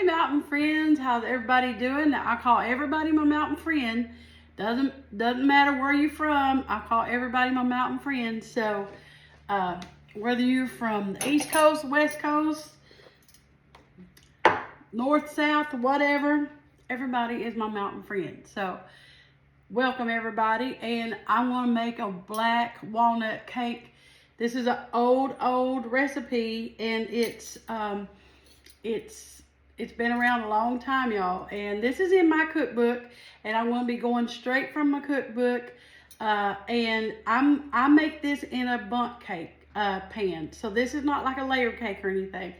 mountain friends. How's everybody doing? I call everybody my mountain friend. Doesn't matter where you're from. I call everybody my mountain friend. So whether you're from the East Coast, West Coast, North, South, whatever, everybody is my mountain friend. So welcome everybody. And I want to make a black walnut cake. This is an old recipe, and it's been around a long time, y'all. And this is in my cookbook, and I'm going to be going straight from my cookbook. And I make this in a bundt cake pan. So this is not like a layer cake or anything.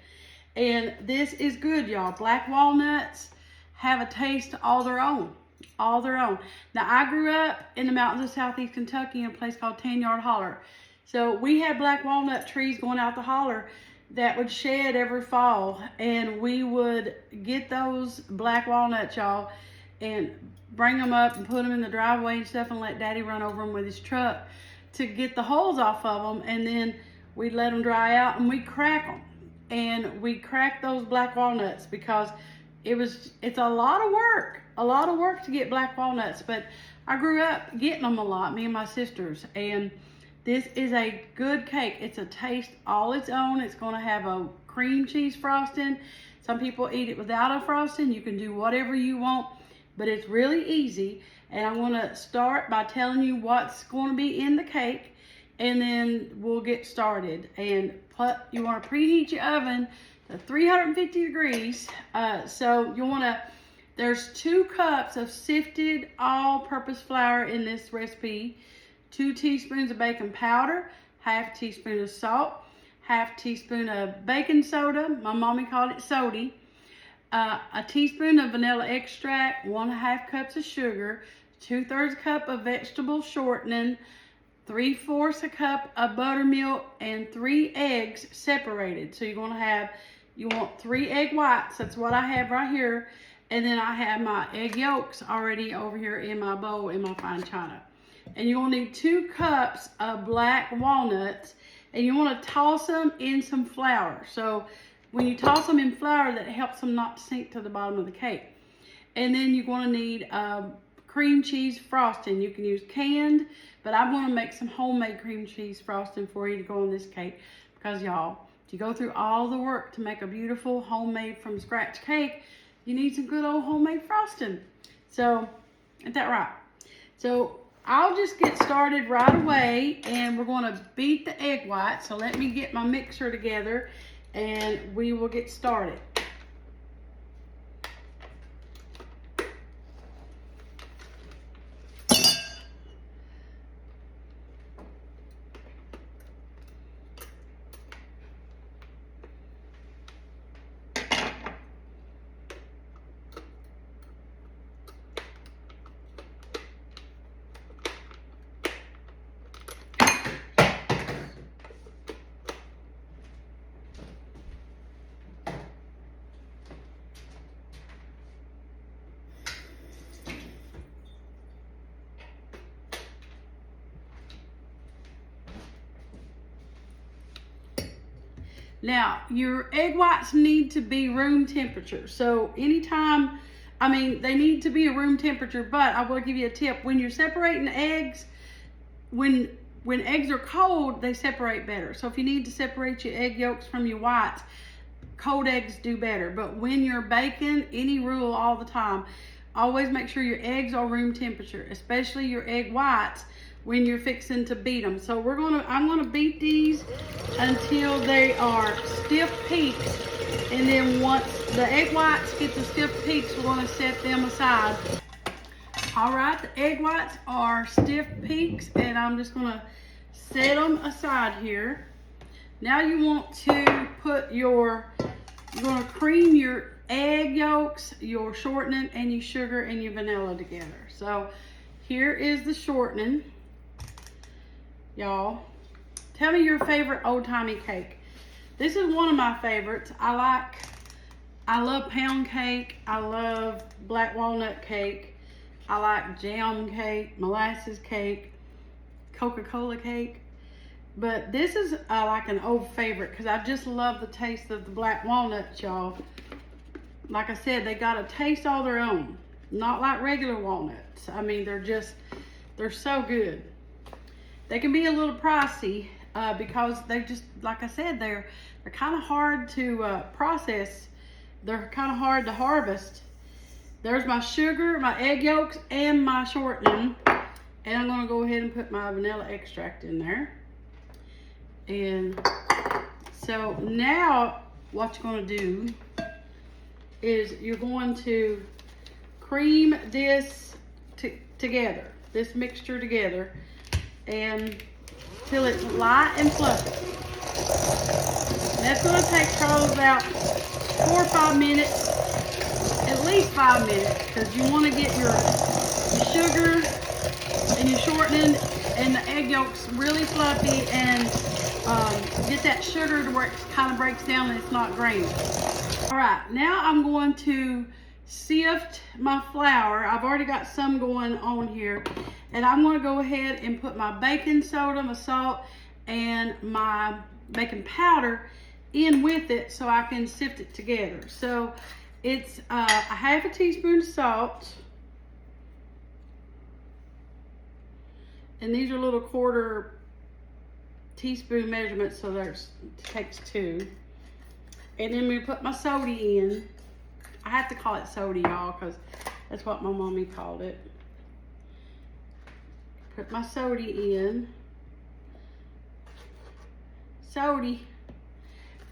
And this is good, y'all. Black walnuts have a taste all their own. All their own. Now, I grew up in the mountains of southeast Kentucky in a place called 10-Yard Holler. So we had black walnut trees going out the holler that would shed every fall, and we would get those black walnuts, y'all, and bring them up and put them in the driveway and stuff and let Daddy run over them with his truck to get the holes off of them, and then we'd let them dry out and we'd crack them. And we cracked those black walnuts because it's a lot of work to get black walnuts, but I grew up getting them a lot, me and my sisters. And this is a good cake. It's a taste all its own. It's going to have a cream cheese frosting. Some people eat it without a frosting. You can do whatever you want, but it's really easy. And I'm going to start by telling you what's going to be in the cake, and then we'll get started. And you want to preheat your oven to 350 degrees. So you want to, there's 2 cups of sifted all-purpose flour in this recipe. 2 teaspoons of baking powder, half teaspoon of salt, half teaspoon of baking soda, my mommy called it sody, a teaspoon of vanilla extract, 1/2 cups of sugar, 2/3 cup of vegetable shortening, 3/4 cup of buttermilk, and 3 eggs separated. So you want 3 egg whites. That's what I have right here. And then I have my egg yolks already over here in my bowl in my fine china. And you're going to need 2 cups of black walnuts, and you want to toss them in some flour. So when you toss them in flour, that helps them not to sink to the bottom of the cake. And then you're going to need cream cheese frosting. You can use canned, but I'm going to make some homemade cream cheese frosting for you to go on this cake, because y'all, if you go through all the work to make a beautiful homemade from scratch cake, you need some good old homemade frosting. So, isn't that right? So I'll just get started right away, and we're going to beat the egg whites. So let me get my mixer together and we will get started. Now, your egg whites need to be room temperature. So anytime, they need to be a room temperature, but I will give you a tip. When you're separating eggs, when eggs are cold, they separate better. So if you need to separate your egg yolks from your whites, cold eggs do better. But when you're baking, any rule all the time, always make sure your eggs are room temperature, especially your egg whites when you're fixing to beat them. So I'm gonna beat these until they are stiff peaks, and then once the egg whites get the stiff peaks, we're gonna set them aside. All right, the egg whites are stiff peaks, and I'm just gonna set them aside here. Now you want to you're gonna cream your egg yolks, your shortening, and your sugar and your vanilla together. So here is the shortening. Y'all, tell me your favorite old-timey cake. This is one of my favorites. I love pound cake. I love black walnut cake. I like jam cake, molasses cake, Coca-Cola cake. But this is like an old favorite because I just love the taste of the black walnuts, y'all. like I said, they got a taste all their own. Not like regular walnuts. I mean, they're so good. They can be a little pricey because they just, like I said, they're kind of hard to process. They're kind of hard to harvest. There's my sugar, my egg yolks, and my shortening. And I'm gonna go ahead and put my vanilla extract in there. And so now what you're gonna do is you're going to cream this together, this mixture together, and till it's light and fluffy. And that's gonna take probably about 4 or 5 minutes, at least 5 minutes, because you want to get your sugar and your shortening and the egg yolks really fluffy, and get that sugar to where it kind of breaks down and it's not grainy. All right, now I'm going to sift my flour. I've already got some going on here, and I'm going to go ahead and put my baking soda, my salt, and my baking powder in with it so I can sift it together. So it's a half a teaspoon of salt, and these are little 1/4 teaspoon measurements, so it takes 2. And then we put my soda in. I have to call it soda, y'all, because that's what my mommy called it. Put my soda in. Soda.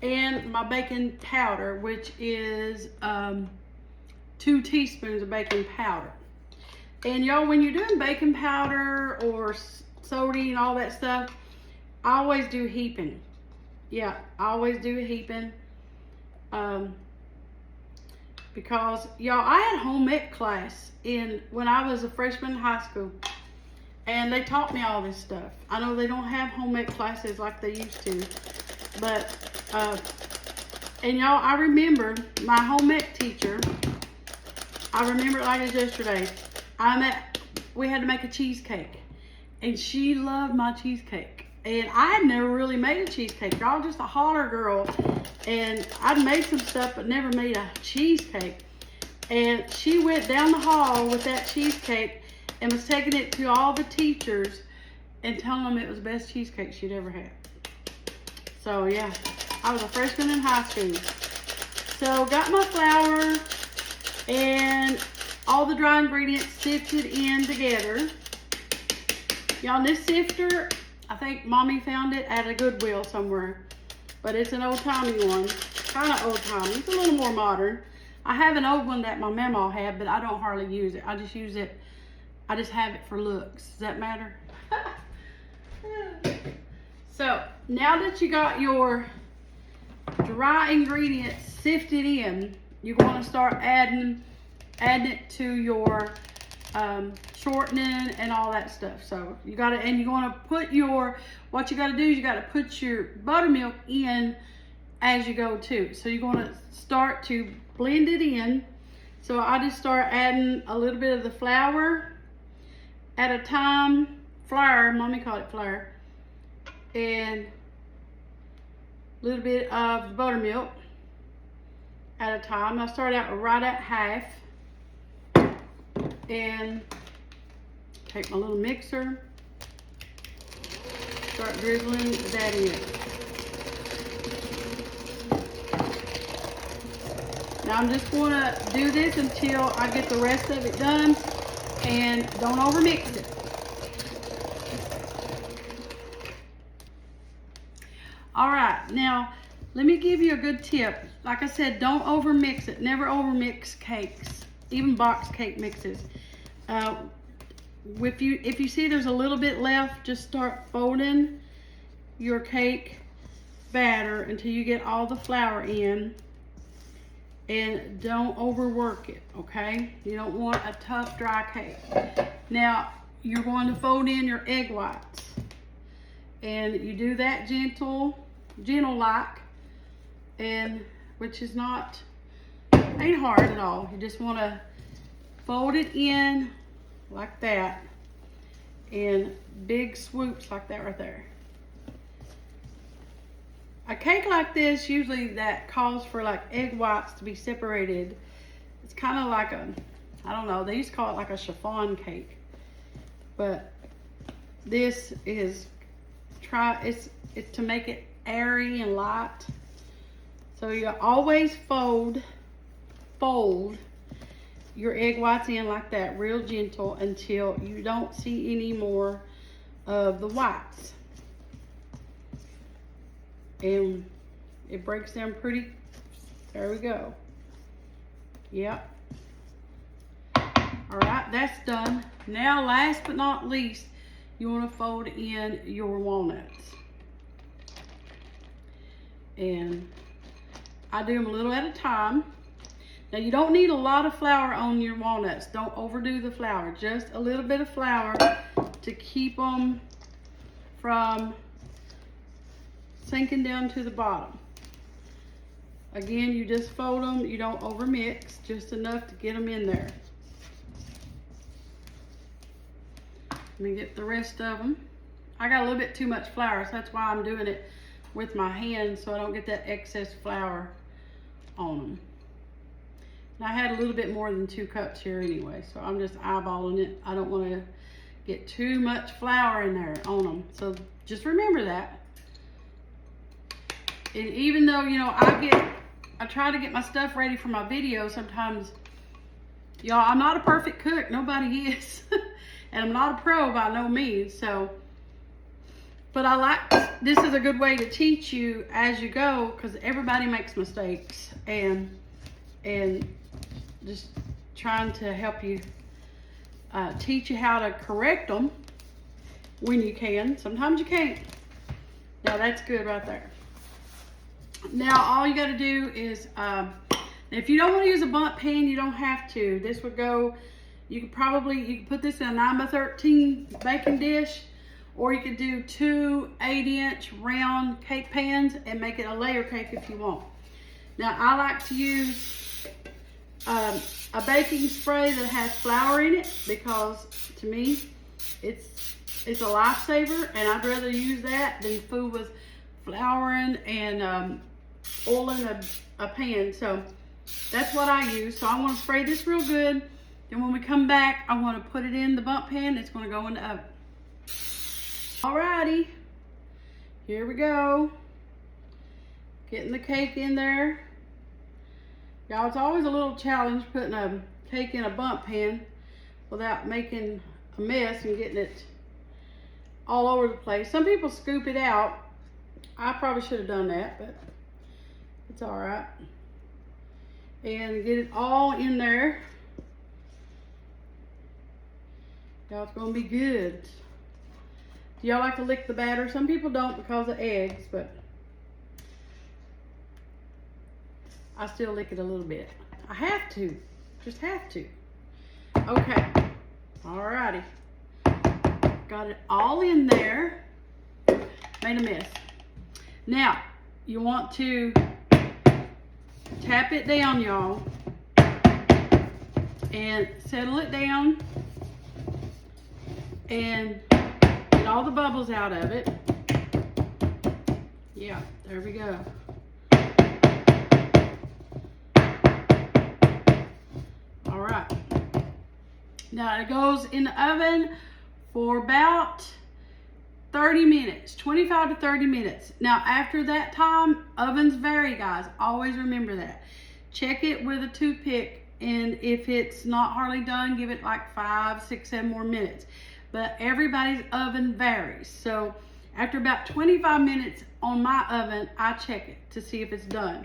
And my baking powder, which is 2 teaspoons of baking powder. And y'all, when you're doing baking powder or soda and all that stuff, I always do heaping. Yeah, I always do heaping. Because y'all, I had home ec class when I was a freshman in high school, and they taught me all this stuff. I know they don't have home ec classes like they used to, but and y'all, I remember my home ec teacher. I remember it like it was yesterday. We had to make a cheesecake, and she loved my cheesecake. And I had never really made a cheesecake. Y'all, just a holler girl. And I'd made some stuff, but never made a cheesecake. And she went down the hall with that cheesecake and was taking it to all the teachers and telling them it was the best cheesecake she'd ever had. So yeah, I was a freshman in high school. So got my flour and all the dry ingredients sifted in together. Y'all, this sifter, I think Mommy found it at a Goodwill somewhere, but it's an old-timey one, kind of old-timey. It's a little more modern. I have an old one that my mama had, but I don't hardly use it. I just use it, I just have it for looks. Does that matter? So, now that you got your dry ingredients sifted in, you're going to start adding it to your shortening and all that stuff. So you got to, and you're going to put what you got to do is you got to put your buttermilk in as you go too. So you're going to start to blend it in. So I just start adding a little bit of the flour at a time. Flour, Mommy called it flour. And a little bit of the buttermilk at a time. I start out right at half. And take my little mixer, start drizzling that in. Now I'm just going to do this until I get the rest of it done, and don't overmix it. All right, now let me give you a good tip. Like I said, don't overmix it. Never overmix cakes, even box cake mixes. If you see there's a little bit left, just start folding your cake batter until you get all the flour in, and don't overwork it, okay? You don't want a tough, dry cake. Now, you're going to fold in your egg whites, and you do that gentle like, and which is ain't hard at all. You just want to fold it in like that, in big swoops like that right there. A cake like this, usually that calls for like egg whites to be separated. It's kind of like a, I don't know, they used to call it like a chiffon cake. But this is, it's to make it airy and light. So you always fold your egg whites in like that, real gentle, until you don't see any more of the whites. And it breaks down pretty. There we go. Yep. All right, that's done. Now, last but not least, you want to fold in your walnuts. And I do them a little at a time. Now, you don't need a lot of flour on your walnuts. Don't overdo the flour. Just a little bit of flour to keep them from sinking down to the bottom. Again, you just fold them. You don't overmix. Just enough to get them in there. Let me get the rest of them. I got a little bit too much flour, so that's why I'm doing it with my hands, so I don't get that excess flour on them. And I had a little bit more than 2 cups here anyway, so I'm just eyeballing it. I don't want to get too much flour in there on them, so just remember that. And even though, you know, I try to get my stuff ready for my video sometimes, y'all, I'm not a perfect cook. Nobody is. And I'm not a pro by no means. So, but I like, this is a good way to teach you as you go, because everybody makes mistakes. And just trying to help you, teach you how to correct them when you can. Sometimes you can't. Now that's good right there. Now all you got to do is, if you don't want to use a bundt pan, you don't have to. This would go, you could put this in a 9x13 baking dish, or you could do 2 8-inch round cake pans and make it a layer cake if you want. Now I like to use a baking spray that has flour in it, because to me it's a lifesaver, and I'd rather use that than food with flouring and oiling a pan. So that's what I use. So I want to spray this real good. Then when we come back, I want to put it in the bundt pan. It's going to go in the oven. Alrighty, here we go. Getting the cake in there. Y'all, it's always a little challenge putting a cake in a bundt pan without making a mess and getting it all over the place. Some people scoop it out. I probably should have done that, but it's all right. And get it all in there. Y'all, it's gonna be good. Do y'all like to lick the batter? Some people don't because of eggs, but I still lick it a little bit. I have to, just have to. Okay, alrighty. Got it all in there. Made a mess. Now, you want to tap it down, y'all, and settle it down and get all the bubbles out of it. Yeah, there we go. All right. Now it goes in the oven for about 30 minutes, 25 to 30 minutes. Now after that time, ovens vary, guys. Always remember that. Check it with a toothpick, and if it's not hardly done, give it like 5, 6, 7 more minutes. But everybody's oven varies. So after about 25 minutes on my oven, I check it to see if it's done.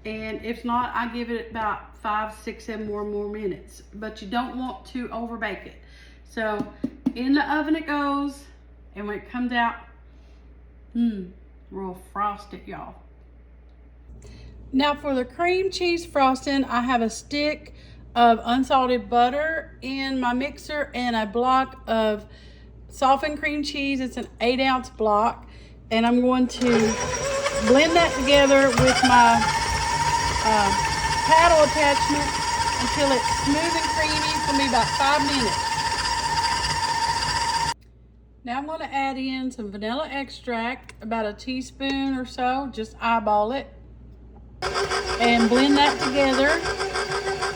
And if not, I give it about 5, 6, 7 more minutes. But you don't want to overbake it. So in the oven it goes. And when it comes out, we'll frost it, y'all. Now for the cream cheese frosting, I have a stick of unsalted butter in my mixer and a block of softened cream cheese. It's an 8-ounce block. And I'm going to blend that together with my paddle attachment until it's smooth and creamy. It's going to be about 5 minutes. Now I'm going to add in some vanilla extract, about a teaspoon or so. Just eyeball it and blend that together.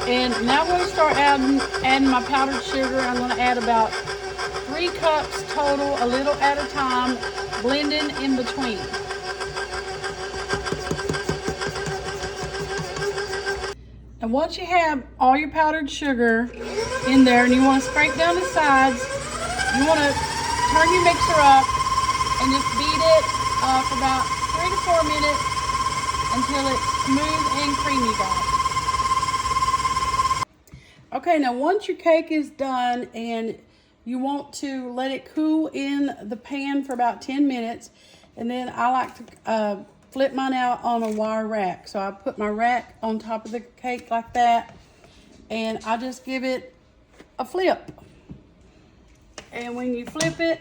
And now I'm going to start adding my powdered sugar. I'm going to add about 3 cups total, a little at a time, blending in between. And once you have all your powdered sugar in there and you want to scrape down the sides, you want to turn your mixer up and just beat it for about 3 to 4 minutes until it's smooth and creamy, guys. Okay, now once your cake is done and you want to let it cool in the pan for about 10 minutes, and then I like to flip mine out on a wire rack. So I put my rack on top of the cake like that, and I just give it a flip. And when you flip it,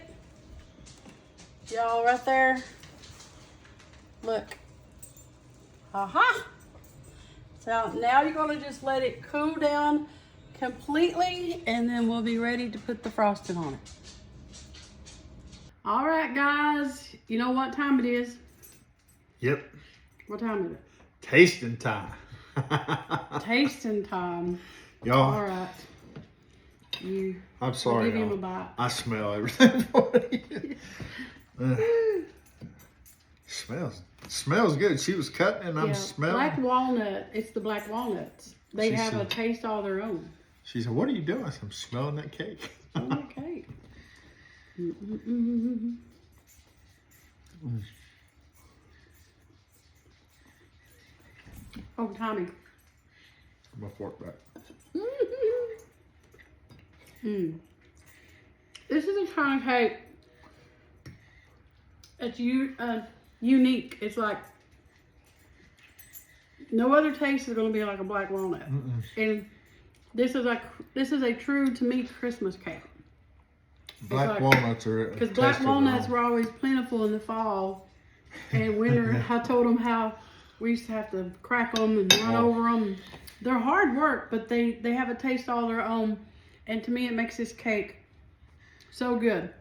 y'all right there, look. Aha! So now you're gonna just let it cool down completely, and then we'll be ready to put the frosting on it. All right, guys, you know what time it is? Yep. What time is it? Tasting time. Tasting time. Y'all. All right. I'm sorry, give him a bite. I smell everything for you. Smells good. She was cutting and I'm smelling. Black walnut. It's the black walnuts. They have a taste all their own. She said, "What are you doing?" I said, "I'm smelling that cake." Smelling that cake. Oh, Tommy. Put my fork back. This is a kind of cake. It's unique. It's like no other taste is going to be like a black walnut. And this is a true to me Christmas cake. Black walnuts are because black walnuts were always plentiful in the fall and winter. I told them how we used to have to crack them and run over them. They're hard work, but they have a taste all their own. And to me, it makes this cake so good.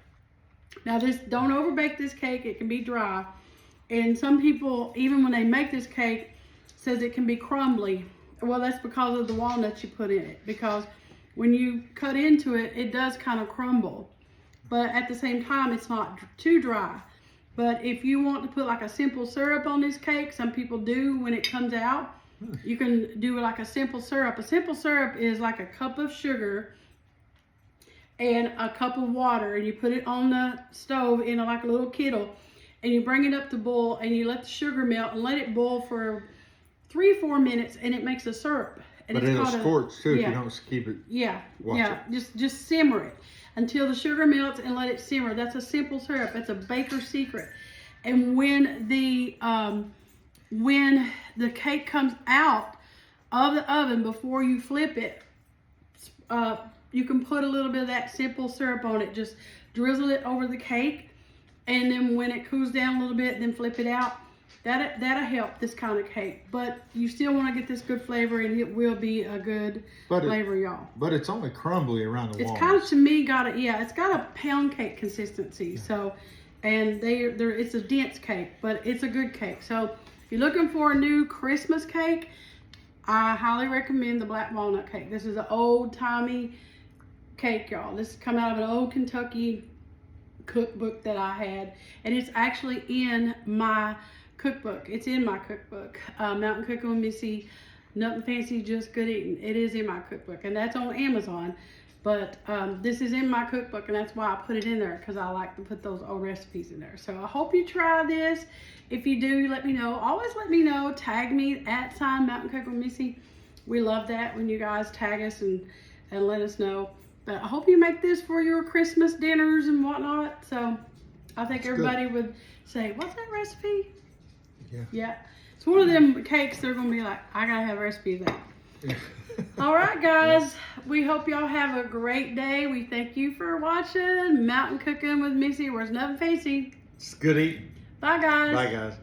Now, don't overbake this cake. It can be dry. And some people, even when they make this cake, says it can be crumbly. Well, that's because of the walnuts you put in it. Because when you cut into it, it does kind of crumble. But at the same time, it's not too dry. But if you want to put like a simple syrup on this cake, some people do when it comes out, you can do like a simple syrup. A simple syrup is like a cup of sugar and a cup of water, and you put it on the stove in like a little kettle, and you bring it up to boil, and you let the sugar melt and let it boil for 3-4 minutes, and it makes a syrup. And but it'll scorch too if you don't keep it. Just simmer it until the sugar melts and let it simmer. That's a simple syrup. That's a baker's secret. And when the cake comes out of the oven, before you flip it, you can put a little bit of that simple syrup on it. Just drizzle it over the cake, and then when it cools down a little bit, then flip it out. That'll help this kind of cake. But you still want to get this good flavor, and it will be a good flavor, y'all. But it's only crumbly around the walls. It's kind of, to me, it's got a pound cake consistency. Yeah. So, and it's a dense cake, but it's a good cake. So if you're looking for a new Christmas cake, I highly recommend the black walnut cake. This is an old-timey cake, y'all. This is come out of an old Kentucky cookbook that I had, and it's actually in my cookbook. It's in my cookbook, Mountain Cooking with Missy, Nothing Fancy, Just Good Eating. It is in my cookbook, and that's on Amazon. But this is in my cookbook, and that's why I put it in there, because I like to put those old recipes in there. So I hope you try this. If you do, let me know. Always let me know. Tag me at Mountain Cooking with Missy. We love that when you guys tag us and let us know. But I hope you make this for your Christmas dinners and whatnot. So I think everybody would say, "What's that recipe?" Yeah. It's one of them cakes they're going to be like, "I got to have a recipe of that." Yeah. All right, guys. We hope y'all have a great day. We thank you for watching Mountain Cooking with Missy, where it's nothing fancy. It's good eating. Bye, guys. Bye, guys.